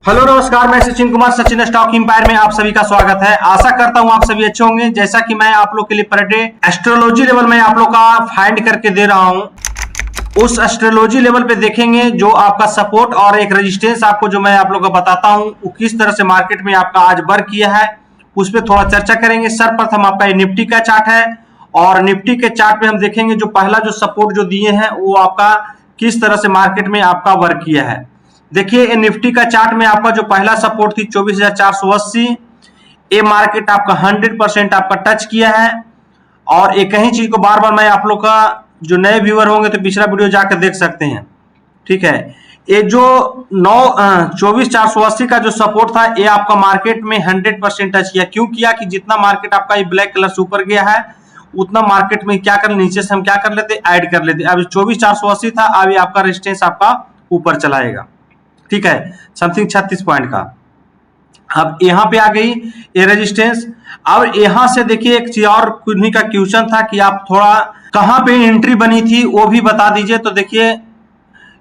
Hello नमस्कार, मैं Sachin Kumar Sachin stock empire में आप सभी का स्वागत है। आशा करता हूं आप सभी अच्छे होंगे। जैसा कि मैं आप लोग के लिए पर डे एस्ट्रोलॉजी लेवल में आप लोग का फाइंड करके दे रहा हूं, उस एस्ट्रोलॉजी लेवल पे देखेंगे जो आपका सपोर्ट और एक रेजिस्टेंस आपको जो मैं आप लोग को बताता हूं वो किस तरह से मार्केट में आपका आज वर्क किया है, उस पर थोड़ा चर्चा करेंगे। सर्वप्रथम आपका ये निफ्टी का चार्ट है और निफ्टी के चार्ट में हम देखेंगे जो पहला जो सपोर्ट जो दिए हैं वो आपका किस तरह से मार्केट में आपका वर्क किया है। देखिए निफ्टी का चार्ट में आपका जो पहला सपोर्ट थी 24,480, ये मार्केट आपका 100% आपका टच किया है। और एक ही चीज को बार बार मैं आप लोग का जो नए व्यूअर होंगे तो पिछला वीडियो जाकर देख सकते हैं, ठीक है। ये जो 24,480 का जो सपोर्ट था ये आपका मार्केट में 100% टच किया। क्यों किया कि जितना मार्केट आपका ये ब्लैक कलर से ऊपर गया है उतना मार्केट में क्या कर नीचे से हम क्या कर लेते, ऐड कर लेते। अब 24,480 था, अभी आपका रेजिस्टेंस आपका ऊपर चलाएगा, ठीक है, समथिंग 36 पॉइंट का। अब यहां पे आ गई ये रेजिस्टेंस। अब यहां से देखिए एक चीज और कुछ का क्वेश्चन था कि आप थोड़ा कहां पे एंट्री बनी थी वो भी बता दीजिए। तो देखिए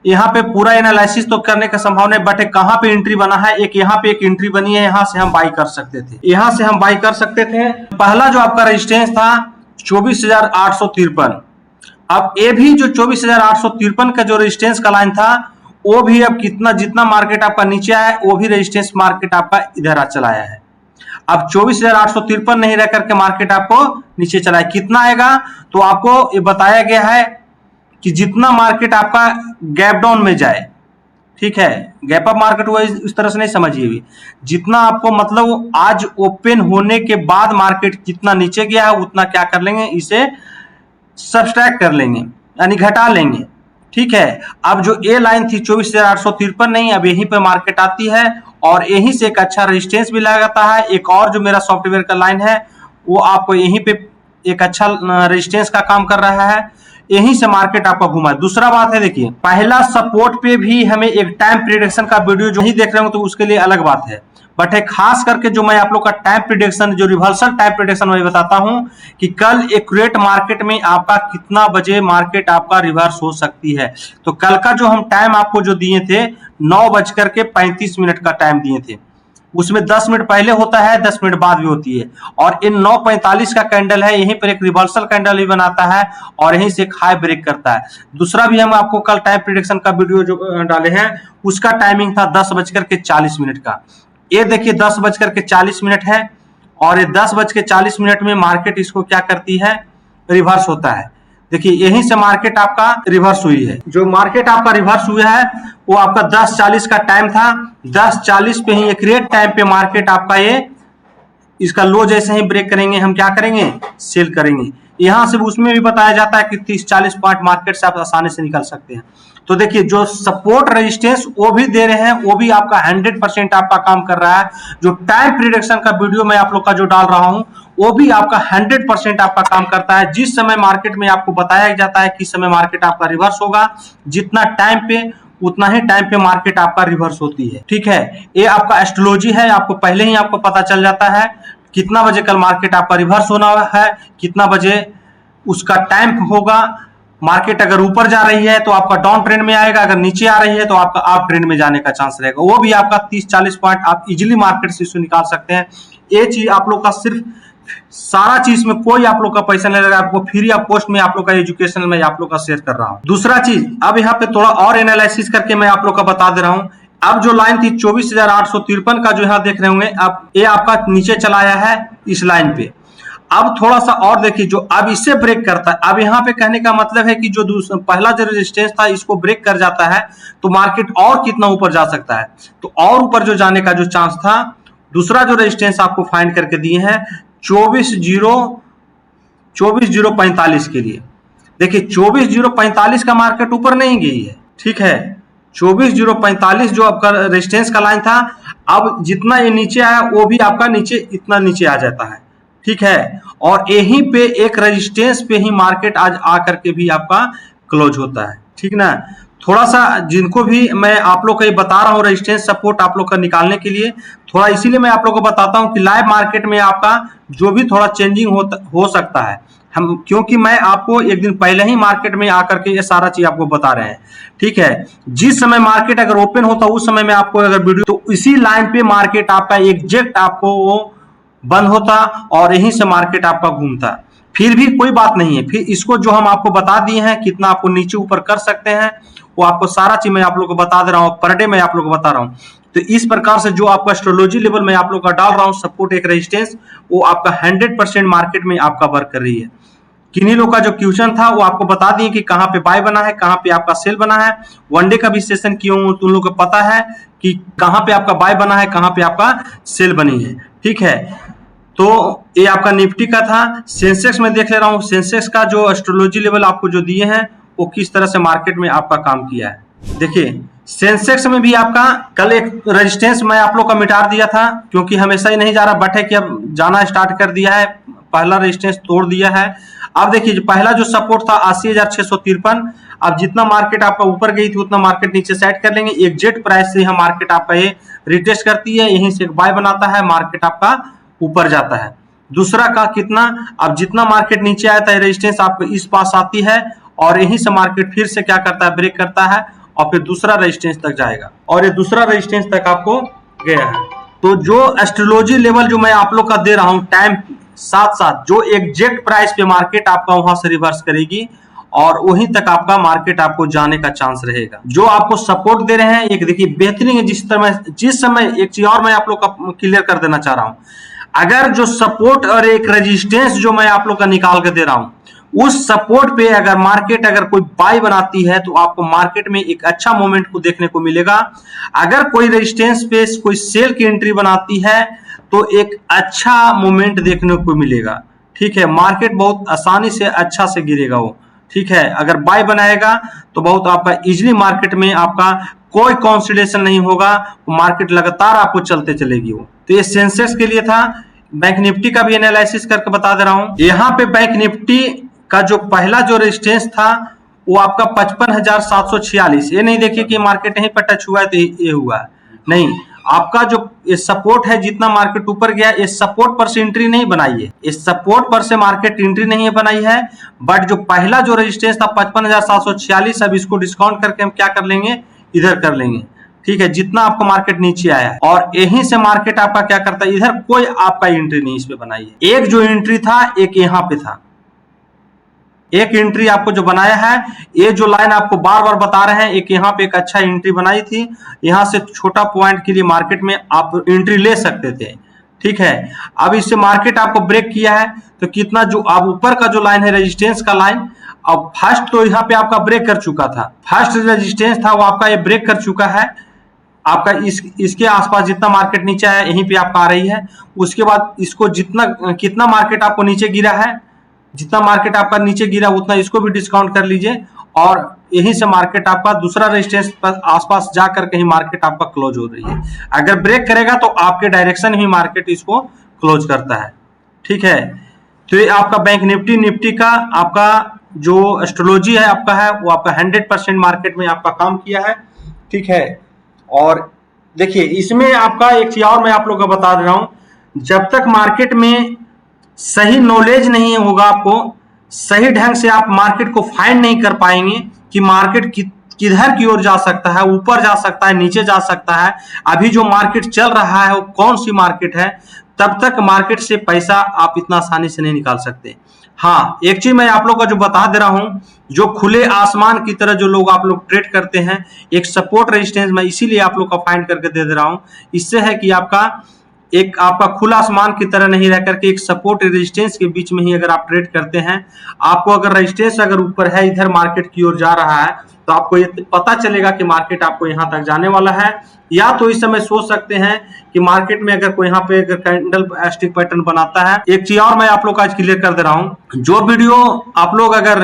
यहाँ पे पूरा एनालिसिस तो करने का संभावना है, बट कहां पे एंट्री बना है, एक यहाँ पे एक एंट्री बनी है, यहां से हम बाई कर सकते थे, यहां से हम बाई कर सकते थे। पहला जो आपका रेजिस्टेंस था 24,853। अब ये भी जो 24,853 का जो रेजिस्टेंस का लाइन था वो भी अब कितना जितना मार्केट आपका नीचे आया वो भी रेजिस्टेंस मार्केट आपका इधर आ चला आया है। अब 24,853 नहीं रह करके मार्केट आपको नीचे चला है, कितना आएगा तो आपको ये बताया गया है कि जितना मार्केट आपका गैप डाउन में जाए, ठीक है, गैप अप मार्केट हुआ इस तरह से नहीं समझिए भी, जितना आपको मतलब आज ओपन होने के बाद मार्केट जितना नीचे गया है उतना क्या कर लेंगे, इसे सब्सट्रैक्ट कर लेंगे यानी घटा लेंगे, ठीक है। अब जो ए लाइन थी 24,853 नहीं, अब यहीं पे मार्केट आती है और यहीं से एक अच्छा रेजिस्टेंस भी लगाता है। एक और जो मेरा सॉफ्टवेयर का लाइन है वो आपको यहीं पे एक अच्छा रेजिस्टेंस का काम कर रहा है, यहीं से मार्केट आपका घुमा है। दूसरा बात है, देखिए पहला सपोर्ट पे भी हमें एक टाइम प्रिडिक्शन का वीडियो जो नहीं देख रहे हो तो उसके लिए अलग बात है, बट है खास करके जो मैं आप लोग का टाइम प्रिडिक्शन जो रिवर्सल टाइम प्रिडिक्शन मैं बताता हूं कि कल एक्यूरेट मार्केट में आपका कितना बजे मार्केट आपका रिवर्स हो सकती है। तो कल का जो हम टाइम आपको जो दिए थे 9:35 का टाइम दिए थे, उसमें 10 मिनट पहले होता है, 10 मिनट बाद भी होती है। और इन 9:45 का कैंडल है, यहीं पर एक रिवर्सल कैंडल भी बनाता है और यहीं से एक हाई ब्रेक करता है। दूसरा भी हम आपको कल टाइम प्रिडिक्शन का वीडियो जो डाले हैं उसका टाइमिंग था 10:40 का। ये देखिए 10:40 है और ये 10:40 में मार्केट इसको क्या करती है, रिवर्स होता है। देखिए यहीं से मार्केट आपका रिवर्स हुई है, जो मार्केट आपका रिवर्स हुआ है वो आपका 10:40 का टाइम था। 10:40 पे ही एक रेट टाइम पे मार्केट आपका ये इसका लो जैसे ही ब्रेक करेंगे हम क्या करेंगे, सेल करेंगे। यहां से उसमें भी बताया जाता है कि 30-40 पॉइंट मार्केट से आप आसानी से निकल सकते हैं। तो देखिए जो सपोर्ट रेजिस्टेंस वो भी दे रहे हैं, वो भी आपका 100% आपका काम कर रहा है। जो टाइम प्रिडिक्शन का वीडियो मैं आप लोग का जो डाल रहा हूं वो भी आपका 100% आपका काम करता है। जिस समय मार्केट में आपको बताया जाता है किस समय मार्केट आपका रिवर्स होगा, जितना टाइम पे उतना ही टाइम पे मार्केट आपका रिवर्स होती है, ठीक है। ये आपका एस्ट्रोलॉजी है, आपको पहले ही आपको पता चल जाता है कितना बजे कल मार्केट आपका रिवर्स होना है, कितना बजे उसका टाइम होगा। मार्केट अगर ऊपर जा रही है तो आपका डाउन ट्रेंड में आएगा, अगर नीचे आ रही है तो आपका अप ट्रेंड में जाने का चांस रहेगा। वो भी आपका 30-40 पॉइंट आप इजीली मार्केट से इसको निकाल सकते हैं। ये चीज आप लोग का सिर्फ सारा चीज में कोई आप लोग का पैसा नहीं लगेगा, आपको फ्री ऑफ कॉस्ट में आप लोग का एजुकेशन में आप लोग का शेयर कर रहा हूं। दूसरा चीज अब यहाँ पे थोड़ा और एनालिसिस करके मैं आप लोग का बता दे रहा हूं। अब जो लाइन थी 24,853 का जो यहाँ देख रहे होंगे, अब ये आपका नीचे चला आया है इस लाइन पे। अब थोड़ा सा और देखिए जो अब इससे ब्रेक करता है, अब यहाँ पे कहने का मतलब है कि जो पहला जो रेजिस्टेंस था इसको ब्रेक कर जाता है तो मार्केट और कितना ऊपर जा सकता है, तो और ऊपर जो जाने का जो चांस था। दूसरा जो रेजिस्टेंस आपको फाइंड करके दिए हैं 24,045 के लिए। देखिए 24,045 का मार्केट ऊपर नहीं गई है, ठीक है। 24,045 जो आपका रेजिस्टेंस का लाइन था, अब जितना ये नीचे आया वो भी आपका नीचे इतना नीचे आ जाता है, ठीक है। और यहीं पे एक रेजिस्टेंस पे ही मार्केट आज आकर के भी आपका क्लोज होता है, ठीक ना। थोड़ा सा जिनको भी मैं आप लोग को ये बता रहा हूँ रेजिस्टेंस सपोर्ट आप लोग का निकालने के लिए, थोड़ा इसीलिए मैं आप लोग को बताता हूँ कि लाइव मार्केट में आपका जो भी थोड़ा चेंजिंग हो सकता है। हम, क्योंकि मैं आपको एक दिन पहले ही मार्केट में आकर के ये सारा चीज आपको बता रहे हैं, ठीक है। जिस समय मार्केट अगर ओपन होता उस समय में आपको अगर वीडियो, तो इसी लाइन पे मार्केट आपका एग्जैक्ट आपको वो बंद होता और यहीं से मार्केट आपका घूमता। फिर भी कोई बात नहीं है, फिर इसको जो हम आपको बता दिए हैं कितना आपको नीचे ऊपर कर सकते हैं, वो आपको सारा चीज मैं आप लोग को बता दे रहा हूँ, पर डे मैं आप लोग को बता रहा हूँ। तो इस प्रकार से जो आपका एस्ट्रोलॉजी लेवल में आप लोग का डाल रहा हूँ, सपोर्ट एक रेजिस्टेंस, वो आपका 100% मार्केट में आपका वर्क कर रही है। किन्हीं लोग का जो क्वेश्चन था वो आपको बता दिए कि कहाँ पे बाय बना है, कहाँ पे आपका सेल बना है। वनडे का भी सेशन किया हूँ, तुम लोग को पता है कि कहाँ पे आपका बाय बना है, कहाँ पे आपका सेल बनी है, ठीक है। तो ये आपका निफ्टी का था। सेंसेक्स में देख ले रहा हूँ, सेंसेक्स का जो एस्ट्रोलॉजी लेवल आपको जो दिए हैं वो किस तरह से मार्केट में आपका काम किया है। देखिए सेंसेक्स में भी आपका कल एक रेजिस्टेंस मैं आप लोग का मिटा दिया था, क्योंकि हमेशा ही नहीं जा रहा, बट है कि अब जाना स्टार्ट कर दिया है, पहला रेजिस्टेंस तोड़ दिया है। अब देखिए पहला जो सपोर्ट था 80,653, अब जितना मार्केट आपका ऊपर गई थी उतना मार्केट नीचे सेट कर लेंगे। एग्जैक्ट प्राइस से यह मार्केट आपका ये रिटेस्ट करती है, यहीं से एक बाय बनाता है, मार्केट आपका ऊपर जाता है। दूसरा का कितना, अब जितना मार्केट नीचे आया था रेजिस्टेंस आपको इस पास आती है और यहीं से मार्केट फिर से क्या करता है, ब्रेक करता है और फिर दूसरा रेजिस्टेंस तक जाएगा और ये दूसरा रेजिस्टेंस तक आपको गया है। तो जो एस्ट्रोलॉजी लेवल जो मैं आप लोग का दे रहा हूं टाइम साथ साथ, जो एग्जैक्ट प्राइस पे मार्केट आपका वहां से रिवर्स करेगी और वहीं तक आपका मार्केट आपको जाने का चांस रहेगा। जो आपको सपोर्ट दे रहे हैं एक देखिए बेहतरीन है। जिस समय एक चीज और मैं आप लोग का क्लियर कर देना चाह रहा हूं, अगर जो सपोर्ट और एक रेजिस्टेंस जो मैं आप लोग का निकाल के दे रहा हूं, उस सपोर्ट पे अगर मार्केट अगर कोई बाय बनाती है तो आपको मार्केट में एक अच्छा मोमेंट को देखने को मिलेगा। अगर कोई रेजिस्टेंस पे कोई सेल की एंट्री बनाती है तो एक अच्छा मोमेंट देखने को मिलेगा, ठीक है। मार्केट बहुत आसानी से अच्छा से गिरेगा वो, ठीक है। अगर बाय बनाएगा तो बहुत आपका इजीली मार्केट में आपका कोई कॉन्सिलेशन नहीं होगा, मार्केट लगातार आपको चलते चलेगी वो। तो ये सेंसेक्स के लिए था। बैंक निफ्टी का भी एनालिसिस करके बता दे रहा हूं। यहाँ पे बैंक निफ्टी का जो पहला जो रेजिस्टेंस था वो आपका 55,746। ये नहीं देखिए कि मार्केट यहीं पर टच हुआ है तो ये हुआ है, नहीं। आपका जो ये सपोर्ट है, जितना मार्केट ऊपर गया, इस सपोर्ट पर से एंट्री नहीं बनाई है, इस सपोर्ट पर से मार्केट एंट्री नहीं है बनाई है। बट जो पहला जो रेजिस्टेंस था 55,746, अब इसको डिस्काउंट करके हम क्या कर लेंगे, इधर कर लेंगे, ठीक है। जितना आपका मार्केट नीचे आया है और यहीं से मार्केट आपका क्या करता है, इधर कोई आपका एंट्री नहीं इस पे बनाई है। एक जो एंट्री था एक यहाँ पे था, एक एंट्री आपको जो बनाया है, ये जो लाइन आपको बार बार बता रहे हैं, एक यहाँ पे एक अच्छा एंट्री बनाई थी, यहाँ से छोटा पॉइंट के लिए मार्केट में आप एंट्री ले सकते थे, ठीक है। अब इससे मार्केट आपको ब्रेक किया है तो कितना जो अब ऊपर का जो लाइन है रेजिस्टेंस का लाइन, अब फर्स्ट तो यहाँ पे आपका ब्रेक कर चुका था, फर्स्ट रेजिस्टेंस था वो आपका ये ब्रेक कर चुका है। आपका इसके आसपास जितना मार्केट नीचे आया यहीं पे आपका आ रही है। उसके बाद इसको जितना कितना मार्केट आपको नीचे गिरा है, जितना मार्केट आपका नीचे गिरा उतना इसको भी डिस्काउंट कर लीजिए और यहीं से मार्केट आपका दूसरा रेजिस्टेंस पर आसपास जाकर कहीं मार्केट आपका क्लोज हो रही है। अगर ब्रेक करेगा तो आपके डायरेक्शन ही मार्केट इसको क्लोज करता है, ठीक है। तो ये आपका बैंक निफ्टी का आपका जो एस्ट्रोलॉजी है आपका है वो आपका 100% मार्केट में आपका काम किया है, ठीक है। और देखिए इसमें आपका एक चीज और मैं आप लोगों को बता दे रहा हूं, जब तक मार्केट में सही नॉलेज नहीं होगा, आपको सही ढंग से आप मार्केट को फाइंड नहीं कर पाएंगे कि मार्केट किधर की ओर जा सकता है, ऊपर जा सकता है, नीचे जा सकता है, अभी जो मार्केट चल रहा है वो कौन सी मार्केट है, तब तक मार्केट से पैसा आप इतना आसानी से नहीं निकाल सकते। हाँ, एक चीज मैं आप लोग को जो बता दे रहा हूं, जो खुले आसमान की तरह जो लोग आप लोग ट्रेड करते हैं, एक सपोर्ट रेजिस्टेंस मैं इसीलिए आप लोग का फाइंड करके दे रहा हूं। इससे है कि आपका खुला आसमान की तरह नहीं रह करके एक सपोर्ट रेजिस्टेंस के बीच में ही अगर आप ट्रेड करते हैं, आपको अगर रेजिस्टेंस अगर ऊपर है, इधर मार्केट की ओर जा रहा है, तो आपको ये पता चलेगा कि मार्केट आपको यहाँ तक जाने वाला है। या तो इस समय सोच सकते हैं कि मार्केट में अगर कोई यहाँ पे अगर कैंडल स्टिक पैटर्न बनाता है। एक चीज और मैं आप लोग आज क्लियर कर दे रहा हूँ, जो वीडियो आप लोग अगर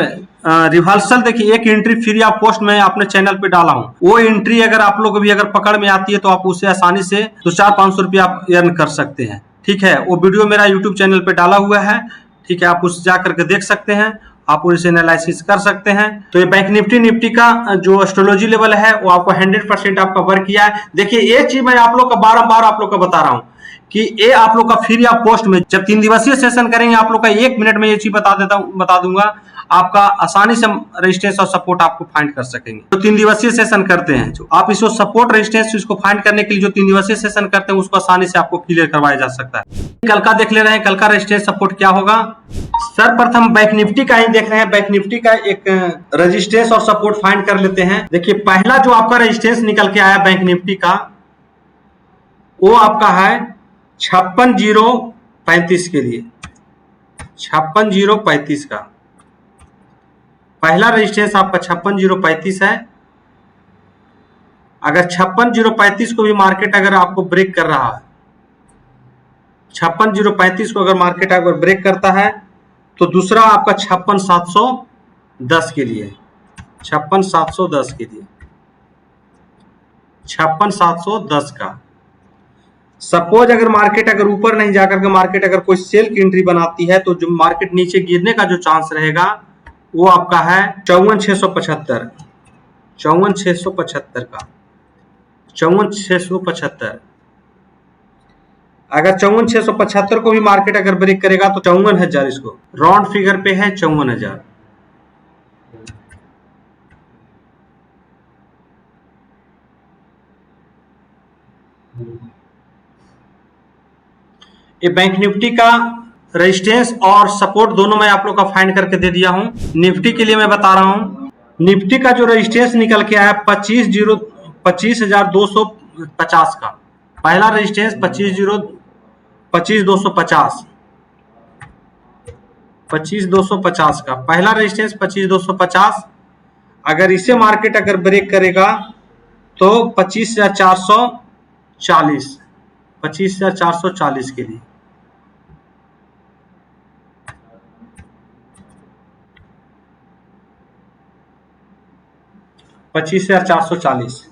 रिवर्सल देखिए, एक एंट्री फ्री ऑफ कॉस्ट में अपने चैनल पे डाला हूँ, वो एंट्री अगर आप लोग भी अगर पकड़ में आती है तो आप उससे आसानी से 200-500 रुपया आप अर्न कर सकते हैं, ठीक है। वो वीडियो मेरा यूट्यूब चैनल पे डाला हुआ है, ठीक है, आप उस जा करके देख सकते हैं, आप उसे एनालिसिस कर सकते हैं। तो ये बैंक निफ्टी का जो एस्ट्रोलॉजी लेवल है वो आपको 100% आपका वर्क किया है। देखिए एक चीज मैं आप लोग का बारंबार आप लोग का बता रहा हूँ, कि ये आप लोग का फ्री ऑफ कॉस्ट में जब 3 दिवसीय सेशन करेंगे, आप लोग का 1 मिनट में ये चीज बता दूंगा, आपका आसानी से रेजिस्टेंस और सपोर्ट आपको फाइंड कर सकेंगे। तो 3 दिवसीय सेशन करते हैं, जो आप इसको सपोर्ट रेजिस्टेंस इसको फाइंड करने के लिए जो 3 दिवसीय सेशन करते हैं, उसको आसानी से आपको क्लियर करवाया जा सकता है। कल का देख ले रहे हैं, कल का रेजिस्टेंस सपोर्ट क्या होगा। सर्वप्रथम बैंक निफ्टी का ही देख रहे हैं, बैंक निफ्टी का एक रेजिस्टेंस और सपोर्ट फाइंड कर लेते हैं। देखिए पहला जो आपका रेजिस्टेंस निकल के आया बैंक निफ्टी का, वो आपका है 56,035 के लिए, 56,035 का पहला रेजिस्टेंस आपका 56,035 है। अगर 56,035 को भी मार्केट अगर आपको ब्रेक कर रहा है, 56,035 को अगर मार्केट अगर ब्रेक करता है, तो दूसरा आपका 56,710 के लिए, 56,710 के लिए, 56,710 का सपोज अगर मार्केट अगर ऊपर नहीं जाकर के मार्केट अगर कोई सेल की एंट्री बनाती है, तो जो मार्केट नीचे गिरने का जो चांस रहेगा वो आपका है 54,675, 54,675 का, 54,675। अगर 54,675 को भी मार्केट अगर ब्रेक करेगा तो 54,000, इसको राउंड फिगर पे है 54,000। ये बैंक निफ्टी का रेजिस्टेंस और सपोर्ट दोनों मैं आप लोग का फाइंड करके दे दिया हूं। निफ्टी के लिए मैं बता रहा हूं, निफ्टी का जो रेजिस्टेंस निकल के आया 25,250 का, पहला रेजिस्टेंस 25,250, 25,250 का पहला रेजिस्टेंस 25,250। अगर इसे मार्केट अगर ब्रेक करेगा तो 25,440, 25,440 के लिए, 25,440।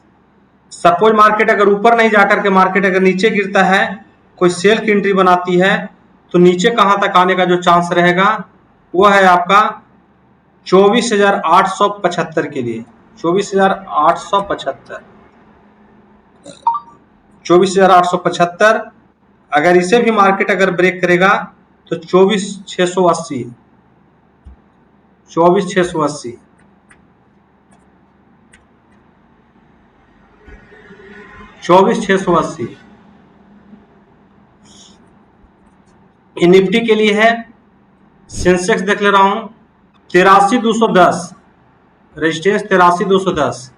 सपोज मार्केट अगर ऊपर नहीं जाकर के मार्केट अगर नीचे गिरता है, कोई सेल की एंट्री बनाती है, तो नीचे कहां तक आने का जो चांस रहेगा वो है आपका 24,875 के लिए, 24,875, 24,875। अगर इसे भी मार्केट अगर ब्रेक करेगा तो 24,680, 24,680, 24,680 ये निफ्टी के लिए है। सेंसेक्स देख ले रहा हूं 83,210, रेजिस्टेंस 83,210,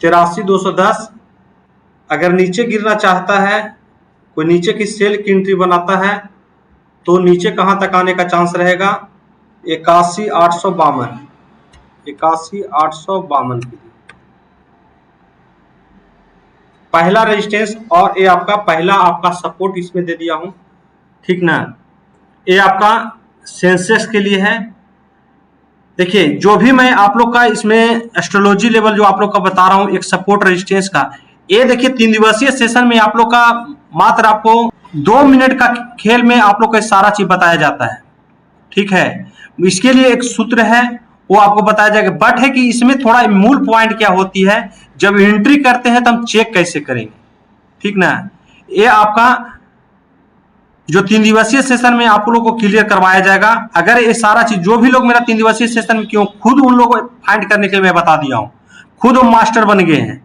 83,210। अगर नीचे गिरना चाहता है, कोई नीचे की सेल की एंट्री बनाता है, तो नीचे कहां तक आने का चांस रहेगा 81,852, 81,852 के लिए पहला रेजिस्टेंस, और ये आपका पहला आपका सपोर्ट इसमें दे दिया हूं, ठीक ना। ये आपका सेंसेक्स के लिए है। देखिए जो भी मैं आप लोग का इसमें एस्ट्रोलॉजी लेवल जो आप लोग का बता रहा हूं, एक सपोर्ट रेजिस्टेंस का, ये देखिए 3 दिवसीय सेशन में आप लोग का मात्र आपको 2 मिनट का खेल में आप लोग का सारा चीज बताया जाता है, ठीक है। इसके लिए एक सूत्र है, वो आपको बताया जाएगा। बट है कि इसमें थोड़ा मूल पॉइंट क्या होती है, जब एंट्री करते हैं तो हम चेक कैसे करेंगे, ठीक ना। ये आपका जो 3 दिवसीय सेशन में आप लोगों को क्लियर करवाया जाएगा। अगर ये सारा चीज जो भी लोग मेरा 3 दिवसीय सेशन में, क्यों खुद उन लोगों को फाइंड करने के लिए मैं बता दिया हूं, खुद वो मास्टर बन गए हैं,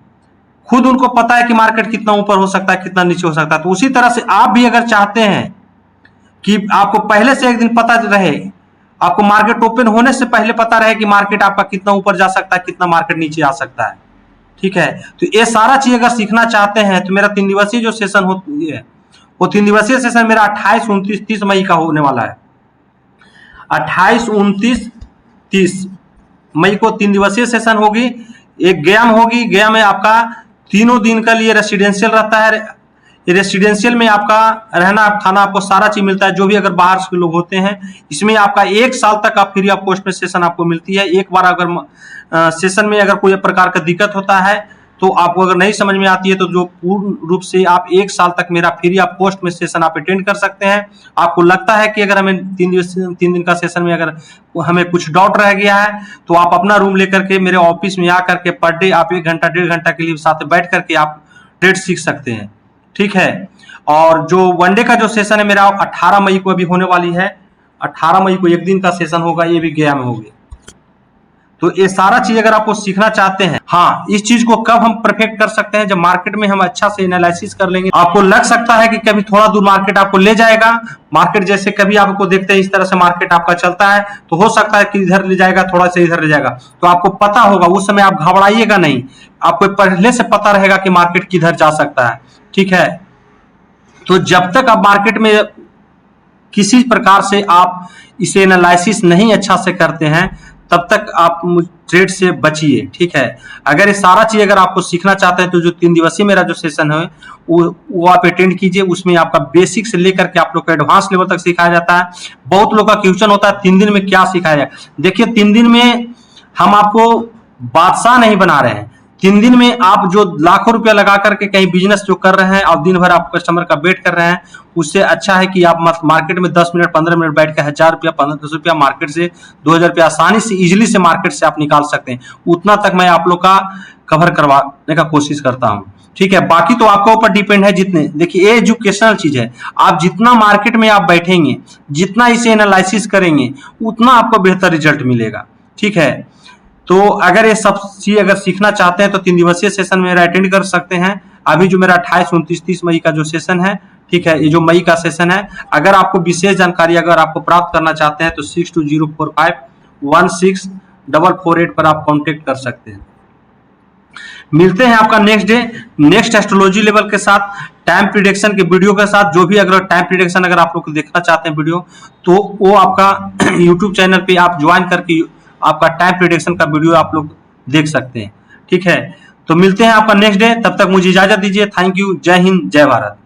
खुद उनको पता है कि मार्केट कितना ऊपर हो सकता है, कितना नीचे हो सकता है। तो उसी तरह से आप भी अगर चाहते हैं कि आपको पहले से एक दिन पता रहे, आपको मार्केट ओपन होने से पहले पता रहे कि मार्केट आपका कितना ऊपर जा सकता है, कितना मार्केट नीचे आ सकता है, ठीक है। तो ये सारा चीज अगर सीखना चाहते हैं तो मेरा 3 दिवसीय जो सेशन होती है, वो 3 दिवसीय सेशन मेरा 28, 29, 30 मई का होने वाला है। 28, 29, 30 मई को 3 दिवसीय सेशन होगी। एक गया में होगी, गया में आपका तीनों दिन का लिए रेसिडेंशियल रहता है। रेसिडेंशियल में आपका रहना खाना आपको सारा चीज मिलता है, जो भी अगर बाहर से लोग होते हैं। इसमें आपका 1 साल तक आप फ्री ऑफ कॉस्ट में सेशन आपको मिलती है। एक बार अगर सेशन में अगर कोई प्रकार का दिक्कत होता है तो आपको अगर नहीं समझ में आती है तो जो पूर्ण रूप से आप 1 साल तक मेरा फ्री ऑफ कॉस्ट में सेशन आप अटेंड कर सकते हैं। आपको लगता है कि अगर हमें 3 दिन का सेशन में अगर हमें कुछ डाउट रह गया है तो आप अपना रूम लेकर के मेरे ऑफिस में आकर के पर डे आप 1 घंटा 1.5 घंटा के लिए साथ बैठ करके आप ट्रेड सीख सकते हैं, ठीक है। और जो वनडे का जो सेशन है मेरा 18 मई को अभी होने वाली है, 18 मई को 1 दिन का सेशन होगा, ये भी गया में होगी। तो ये सारा चीज अगर आपको सीखना चाहते हैं, हाँ, इस चीज को कब हम परफेक्ट कर सकते हैं, जब मार्केट में हम अच्छा से एनालिसिस कर लेंगे। आपको लग सकता है कि कभी थोड़ा दूर मार्केट आपको ले जाएगा, मार्केट जैसे कभी आपको देखते हैं इस तरह से मार्केट आपका चलता है, तो हो सकता है कि इधर ले जाएगा, थोड़ा सा इधर ले जाएगा, तो आपको पता होगा, उस समय आप घबराइएगा नहीं, आपको पहले से पता रहेगा कि मार्केट किधर जा सकता है, ठीक है। तो जब तक आप मार्केट में किसी प्रकार से आप इसे एनालिसिस नहीं अच्छा से करते हैं, तब तक आप ट्रेड से बचिए, ठीक है। अगर ये सारा चीज अगर आपको सीखना चाहते हैं तो जो 3 दिवसीय मेरा जो सेशन है वो आप अटेंड कीजिए। उसमें आपका बेसिक से लेकर के आप लोग को एडवांस लेवल तक सिखाया जाता है। बहुत लोग का क्वेश्चन होता है 3 दिन में क्या सिखाया जाए। देखिए 3 दिन में हम आपको बादशाह नहीं बना रहे हैं। 3 दिन में आप जो लाखों रुपया लगा करके कहीं बिजनेस जो कर रहे हैं और दिन भर आप कस्टमर का वेट कर रहे हैं, उससे अच्छा है कि आप मार्केट में 10 मिनट 15 मिनट बैठ के 1000 रुपया 1500 रुपया मार्केट से 2000 रुपया आसानी से इजिली से मार्केट से आप निकाल सकते हैं। उतना तक मैं आप लोग का कवर करवाने का कोशिश करता हूँ, ठीक है। बाकी तो आपके ऊपर डिपेंड है। जितने देखिए एजुकेशनल चीज है, आप जितना मार्केट में आप बैठेंगे, जितना इसे एनालिसिस करेंगे, उतना आपको बेहतर रिजल्ट मिलेगा, ठीक है। तो अगर ये सब चीज अगर सीखना चाहते हैं तो 3 दिवसीय सेशन मेरा अटेंड कर सकते हैं। अभी जो मेरा 28, 29, 30 मई का जो सेशन है, ठीक है, ये जो मई का सेशन है, अगर आपको विशेष जानकारी अगर आपको प्राप्त करना चाहते हैं तो 6204516448 पर आप कांटेक्ट कर सकते हैं। मिलते हैं आपका next day next astrology level के साथ, टाइम प्रिडिक्शन के वीडियो के साथ। जो भी अगर टाइम प्रिडिक्शन अगर आप लोग देखना चाहते हैं वीडियो, तो वो आपका यूट्यूब चैनल पे आप ज्वाइन करके आपका टाइम प्रिडिक्शन का वीडियो आप लोग देख सकते हैं, ठीक है। तो मिलते हैं आपका नेक्स्ट डे, तब तक मुझे इजाजत दीजिए। Thank you. जय हिंद, जय भारत।